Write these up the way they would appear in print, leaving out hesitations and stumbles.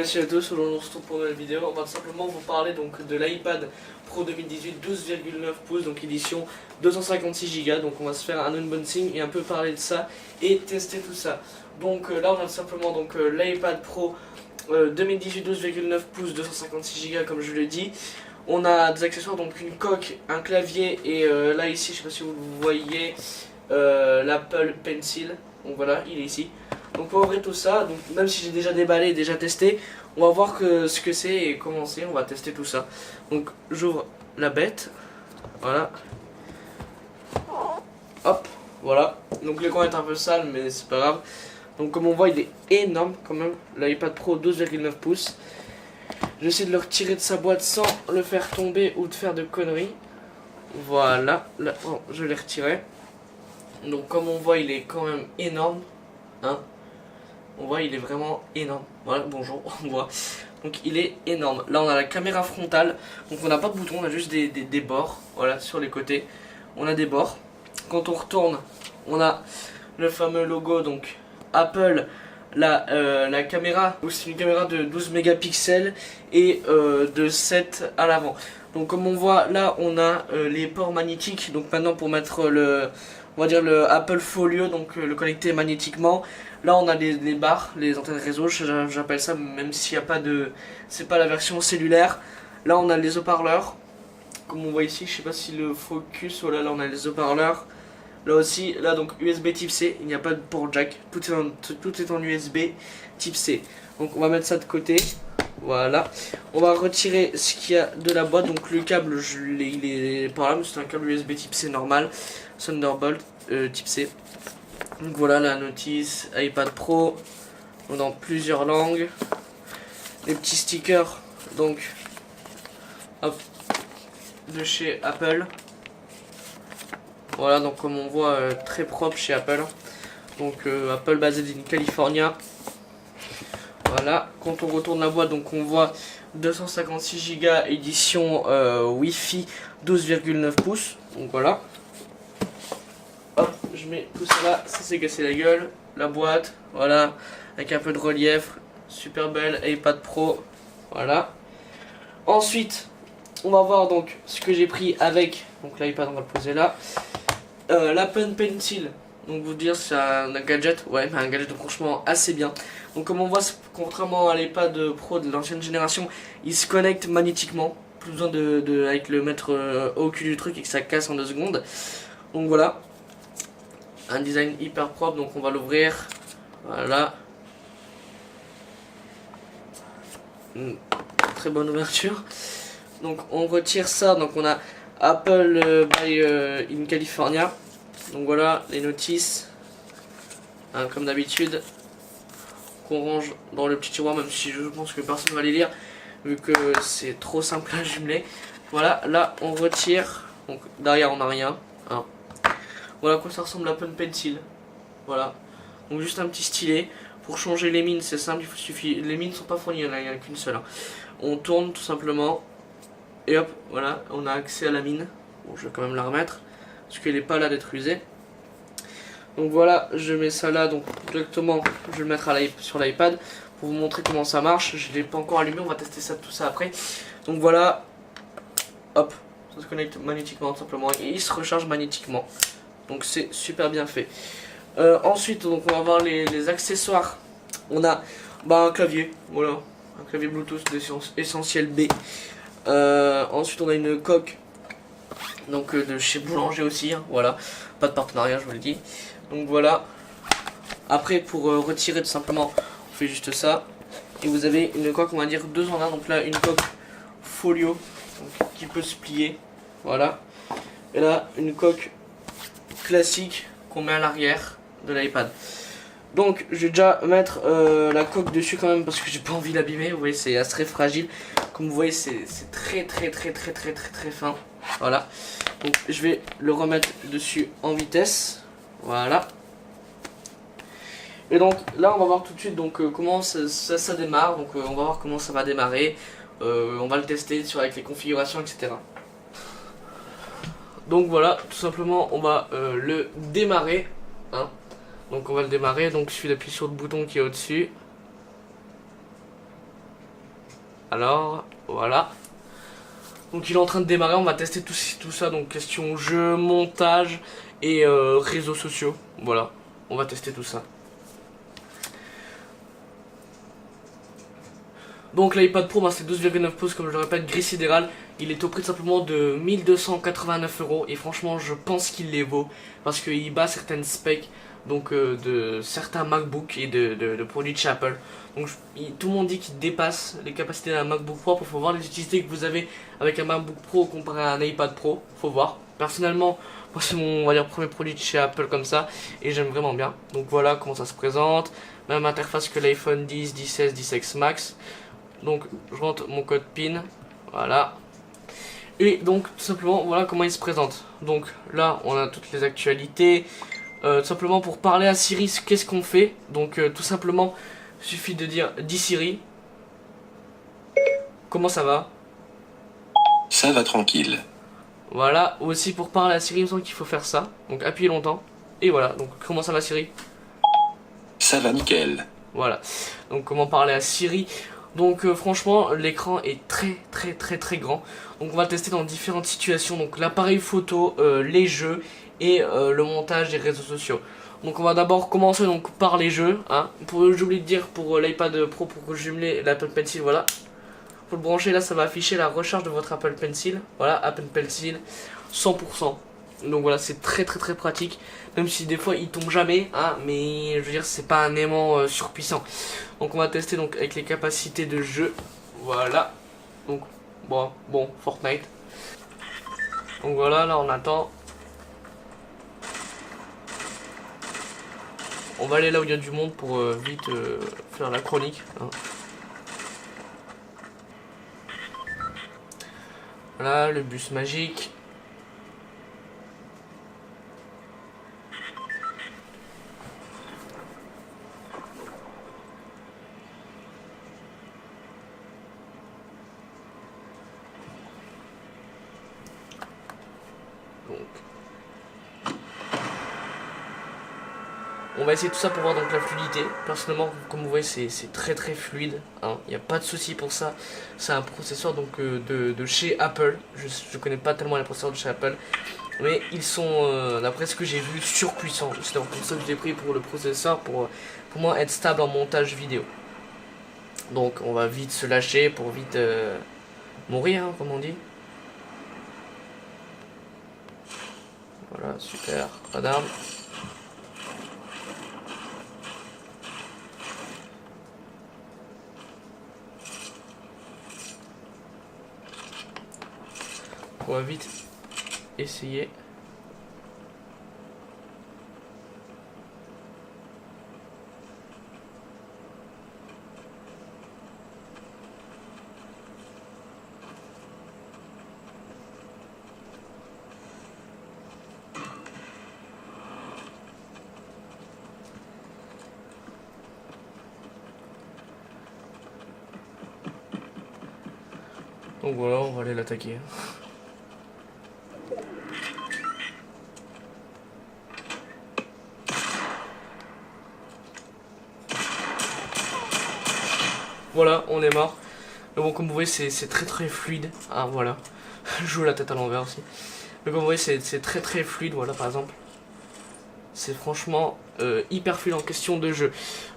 salut à tous, aujourd'hui on se retrouve pour une nouvelle vidéo. On va tout simplement vous parler donc de l'iPad Pro 2018 12,9 pouces, donc édition 256 Go. Donc on va se faire un unboxing et un peu parler de ça et tester tout ça. Donc là on a tout simplement l'iPad Pro 2018 12,9 pouces 256 Go comme je l'ai dit. On a des accessoires, donc une coque, un clavier et là ici, je sais pas si vous le voyez, l'Apple Pencil. Donc voilà, il est ici. Donc on va ouvrir tout ça, donc même si j'ai déjà déballé, déjà testé, on va voir ce que c'est et comment c'est, on va tester tout ça. Donc j'ouvre la bête, voilà. Hop, voilà. Donc l'écran est un peu sale mais c'est pas grave. Donc comme on voit il est énorme quand même, l'iPad Pro 12,9 pouces. J'essaie de le retirer de sa boîte sans le faire tomber ou de faire de conneries. Voilà, là, oh, je l'ai retiré. Donc comme on voit il est quand même énorme, hein. On voit il est vraiment énorme. Voilà, bonjour, on voit. Donc il est énorme. Là on a la caméra frontale. Donc on n'a pas de bouton, on a juste des bords. Voilà, sur les côtés. On a des bords. Quand on retourne, on a le fameux logo, donc Apple. La caméra, c'est une caméra de 12 mégapixels et de 7 à l'avant. Donc comme on voit là on a les ports magnétiques. Donc maintenant pour mettre on va dire le Apple Folio, donc le connecter magnétiquement. Là on a les barres, les antennes réseau, j'appelle ça, même s'il n'y a pas de, c'est pas la version cellulaire. Là on a les haut-parleurs, comme on voit ici, je sais pas si le focus, voilà, là on a les haut-parleurs. Là aussi, là donc USB type C, il n'y a pas de port jack, tout est en USB type C. Donc on va mettre ça de côté, voilà. On va retirer ce qu'il y a de la boîte, donc le câble, il est par là, mais c'est un câble USB type C normal, Thunderbolt type C. Donc voilà la notice, iPad Pro, dans plusieurs langues. Les petits stickers, donc, hop, de chez Apple. Voilà, donc comme on voit, très propre chez Apple. Donc Apple basé in California. Voilà, quand on retourne la boîte, donc on voit 256 Go édition Wi-Fi 12,9 pouces. Donc voilà. Hop, je mets tout ça là, ça s'est cassé la gueule. La boîte, voilà, avec un peu de relief. Super belle, iPad Pro. Voilà. Ensuite, on va voir donc ce que j'ai pris avec. Donc l'iPad, on va le poser là. L'Apple Pencil, donc vous dire c'est un gadget, ouais, mais un gadget franchement assez bien. Donc comme on voit, contrairement à l'iPad Pro de l'ancienne génération, il se connecte magnétiquement, plus besoin avec le mettre au cul du truc et que ça casse en 2 secondes. Donc voilà, un design hyper propre, donc on va l'ouvrir, voilà. Une très bonne ouverture. Donc on retire ça, donc on a Apple by in California. Donc voilà les notices, hein, comme d'habitude, qu'on range dans le petit tiroir, même si je pense que personne va les lire vu que c'est trop simple à jumeler. Voilà, là on retire, donc derrière on n'a rien, hein. Voilà à quoi ça ressemble l'Apple Pencil. Voilà, donc juste un petit stylet. Pour changer les mines c'est simple, il suffit, les mines sont pas fournies, il n'y en a qu'une seule, hein. On tourne tout simplement et hop, voilà, on a accès à la mine. Bon, je vais quand même la remettre parce qu'elle n'est pas là d'être usée. Donc voilà, je mets ça là, donc directement je vais le mettre sur l'iPad pour vous montrer comment ça marche. Je ne l'ai pas encore allumé, on va tester ça, tout ça après. Donc voilà, hop, ça se connecte magnétiquement tout simplement et il se recharge magnétiquement. Donc c'est super bien fait. Ensuite, donc on va voir les accessoires. On a un clavier, voilà, un clavier Bluetooth Essentiel B. Ensuite on a une coque, donc de chez Boulanger aussi, hein, voilà, pas de partenariat je vous le dis. Donc voilà, après pour retirer tout simplement on fait juste ça et vous avez une coque, on va dire 2 en 1. Donc là une coque folio, donc, qui peut se plier, voilà, et là une coque classique qu'on met à l'arrière de l'iPad. Donc je vais déjà mettre la coque dessus quand même parce que j'ai pas envie de l'abîmer. Vous voyez c'est assez fragile, comme vous voyez c'est très fin. Voilà, donc je vais le remettre dessus en vitesse. Voilà. Et donc là on va voir tout de suite donc comment ça démarre. Donc on va voir comment ça va démarrer. On va le tester avec les configurations, etc. Donc voilà, tout simplement on va le démarrer, hein. Donc on va le démarrer, donc il suffit d'appuyer sur le bouton qui est au-dessus. Alors, voilà. Donc il est en train de démarrer, on va tester tout ça, donc question jeu, montage et réseaux sociaux. Voilà, on va tester tout ça. Donc l'iPad Pro, c'est 12,9 pouces, comme je le répète, gris sidéral. Il est au prix de simplement de 1289 € et franchement je pense qu'il les vaut parce qu'il bat certaines specs donc de certains MacBook et de produits de chez Apple. Donc tout le monde dit qu'il dépasse les capacités d'un MacBook Pro. Il faut voir les utilités que vous avez avec un MacBook Pro comparé à un iPad Pro. Faut voir. Personnellement, moi c'est mon, on va dire, premier produit de chez Apple comme ça et j'aime vraiment bien. Donc voilà comment ça se présente. Même interface que l'iPhone 10, 10S, 10X Max. Donc je rentre mon code PIN. Voilà. Et donc tout simplement voilà comment il se présente. Donc là on a toutes les actualités. Tout simplement pour parler à Siri, qu'est-ce qu'on fait? Donc tout simplement il suffit de dire dis Siri. Comment ça va? Ça va tranquille. Voilà, aussi pour parler à Siri, il me semble qu'il faut faire ça. Donc appuyez longtemps. Et voilà, donc comment ça va Siri? Ça va nickel. Voilà, donc comment parler à Siri. Donc franchement l'écran est très grand. Donc on va le tester dans différentes situations. Donc l'appareil photo, les jeux et le montage des réseaux sociaux. Donc on va d'abord commencer donc par les jeux, hein. J'ai oublié de dire pour l'iPad Pro, pour jumeler l'Apple Pencil, voilà. Faut le brancher là, ça va afficher la recharge de votre Apple Pencil. Voilà, Apple Pencil 100%. Donc voilà, c'est très pratique. Même si des fois il tombe jamais, hein, mais je veux dire c'est pas un aimant surpuissant. Donc on va tester donc avec les capacités de jeu. Voilà. Donc bon Fortnite. Donc voilà, là on attend. On va aller là où il y a du monde pour vite faire la chronique, hein. Voilà le bus magique. Donc on va essayer tout ça pour voir donc la fluidité. Personnellement, comme vous voyez, c'est très fluide, hein. Il n'y a pas de souci pour ça. C'est un processeur donc de chez Apple. Je connais pas tellement les processeurs de chez Apple, mais ils sont, d'après ce que j'ai vu, surpuissants. C'est donc pour ça que j'ai pris pour le processeur, pour moi être stable en montage vidéo. Donc on va vite se lâcher pour vite mourir, hein, comme on dit. Voilà, super, pas d'armes. On va vite essayer. Donc voilà, on va aller l'attaquer. Voilà, on est mort. Mais bon, comme vous voyez, c'est très fluide. Ah, voilà. Je joue la tête à l'envers aussi. Mais comme vous voyez, c'est très fluide. Voilà, par exemple. C'est franchement hyper fluide en question de jeu.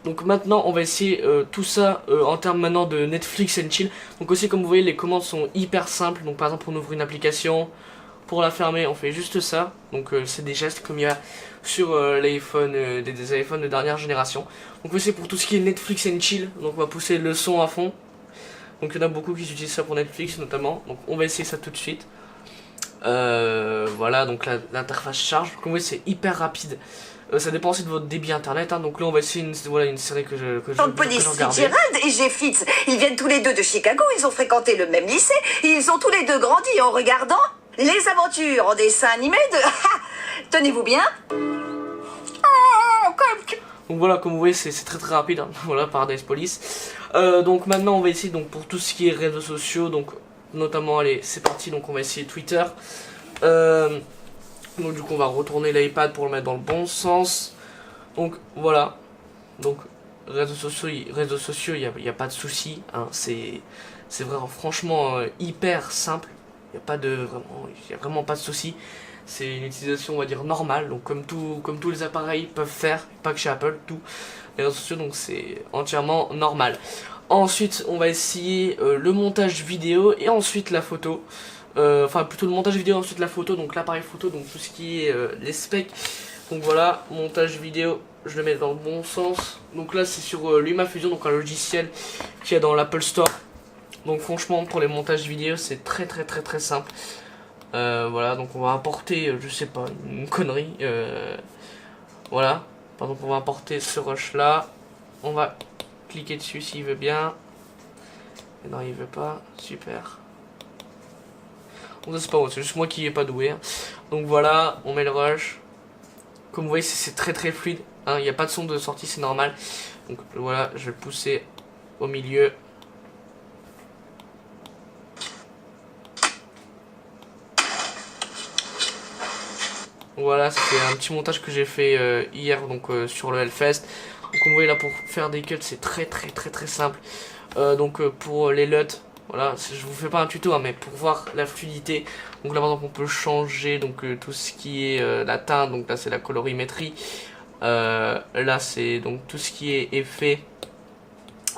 Donc maintenant, on va essayer tout ça en termes maintenant de Netflix and Chill. Donc aussi, comme vous voyez, les commandes sont hyper simples. Donc par exemple, on ouvre une application. Pour la fermer, on fait juste ça. Donc c'est des gestes comme il y a sur l'iPhone, des iPhones de dernière génération. Donc c'est pour tout ce qui est Netflix and Chill. Donc on va pousser le son à fond. Donc il y en a beaucoup qui utilisent ça pour Netflix notamment. Donc on va essayer ça tout de suite. Voilà, donc l'interface charge. Comme vous voyez, c'est hyper rapide. Ça dépend aussi de votre débit internet, hein. Donc là on va essayer une série que je police Fitzgerald et Jeff Fitz, ils viennent tous les deux de Chicago, ils ont fréquenté le même lycée, et ils ont tous les deux grandi en regardant les aventures en dessin animé de... Tenez-vous bien. Donc voilà, comme vous voyez, c'est très rapide, hein. Voilà, Paradise Police. Donc maintenant on va essayer donc pour tout ce qui est réseaux sociaux, donc notamment, allez, c'est parti, donc on va essayer Twitter. Donc du coup on va retourner l'iPad pour le mettre dans le bon sens. Donc voilà. Donc réseaux sociaux, il n'y a pas de souci, hein. C'est C'est franchement hyper simple. Il n'y a vraiment pas de souci. C'est une utilisation, on va dire, normale. Donc comme tous les appareils peuvent faire, pas que chez Apple, tous les réseaux sociaux, donc c'est entièrement normal. Ensuite, on va essayer le montage vidéo et ensuite la photo. Enfin, plutôt le montage vidéo, ensuite la photo, donc l'appareil photo, donc tout ce qui est les specs. Donc voilà, montage vidéo, je le mets dans le bon sens. Donc là, c'est sur LumaFusion, donc un logiciel qu'il y a dans l'Apple Store. Donc franchement, pour les montages vidéo, c'est très simple. Voilà, donc on va importer, je sais pas, une connerie. Voilà, par exemple, on va importer ce rush là. On va cliquer dessus s'il veut bien. Et non, il veut pas, super. Donc ça c'est pas moi, c'est juste moi qui est pas doué. Donc voilà, on met le rush. Comme vous voyez, c'est très fluide. Il n'y a pas de son de sortie, c'est normal. Donc voilà, je vais le pousser au milieu. Voilà, c'était un petit montage que j'ai fait hier donc sur le Hellfest. Donc comme vous voyez là, pour faire des cuts, c'est très simple. Donc pour les LUT, voilà, je vous fais pas un tuto, mais pour voir la fluidité. Donc là par exemple on peut changer donc tout ce qui est la teinte, donc là c'est la colorimétrie. Là c'est donc tout ce qui est effet.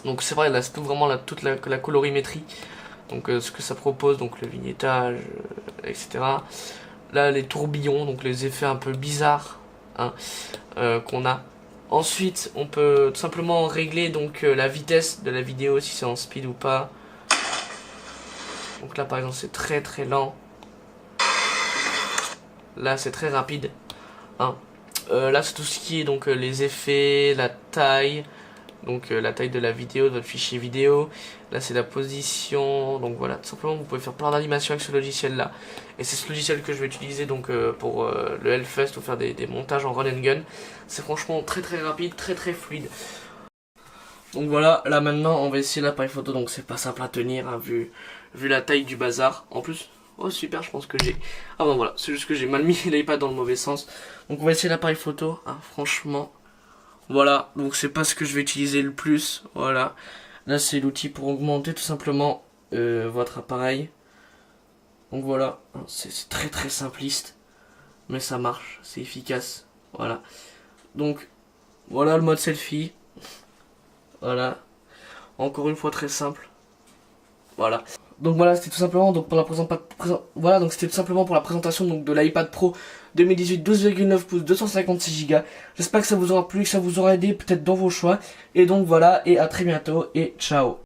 Donc c'est vrai, là c'est vraiment toute la colorimétrie. Donc ce que ça propose, donc le vignettage, etc. Là les tourbillons, donc les effets un peu bizarres qu'on a. Ensuite on peut tout simplement régler donc la vitesse de la vidéo, si c'est en speed ou pas. Donc là par exemple c'est très lent. Là c'est très rapide. Là c'est tout ce qui est donc les effets, la taille. Donc la taille de la vidéo, de votre fichier vidéo. Là c'est la position. Donc voilà, tout simplement vous pouvez faire plein d'animations avec ce logiciel là. Et c'est ce logiciel que je vais utiliser donc pour le Hellfest, ou faire des montages en run and gun. C'est franchement très rapide, très fluide. Donc voilà, là maintenant on va essayer l'appareil photo. Donc c'est pas simple à tenir vu la taille du bazar. En plus, oh super, je pense que j'ai... Ah bon voilà, c'est juste que j'ai mal mis l'iPad dans le mauvais sens. Donc on va essayer l'appareil photo, franchement. Voilà, donc c'est pas ce que je vais utiliser le plus. Voilà, là c'est l'outil pour augmenter tout simplement votre appareil. Donc voilà, c'est très simpliste, mais ça marche, c'est efficace. Voilà, donc voilà le mode selfie. Voilà, encore une fois très simple. Voilà. Donc voilà, c'était tout simplement donc pour la présentation donc de l'iPad Pro 2018 12,9 pouces 256 Go. J'espère que ça vous aura plu, que ça vous aura aidé peut-être dans vos choix. Et donc voilà, et à très bientôt et ciao.